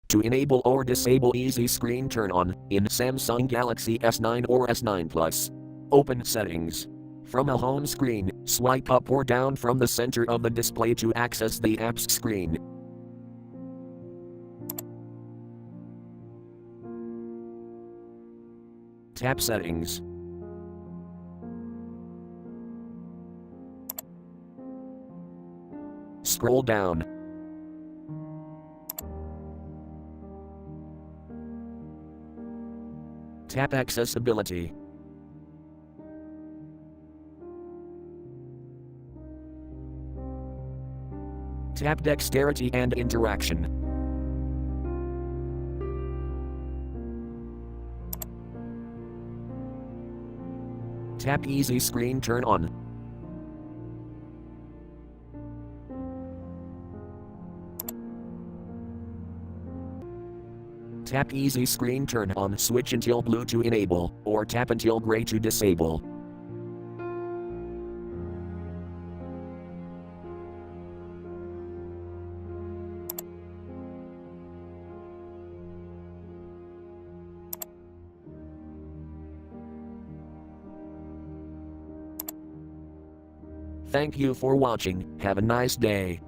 To enable or disable easy screen turn on in Samsung Galaxy S9 or S9 Plus. Open Settings. From a home screen, swipe up or down from the center of the display to access the apps screen. Tap Settings. Scroll down. Tap Accessibility. Tap Dexterity and Interaction. Tap Easy Screen Turn On. Tap Easy Screen Turn On, switch until blue to enable, or tap until gray to disable. Thank you for watching, have a nice day.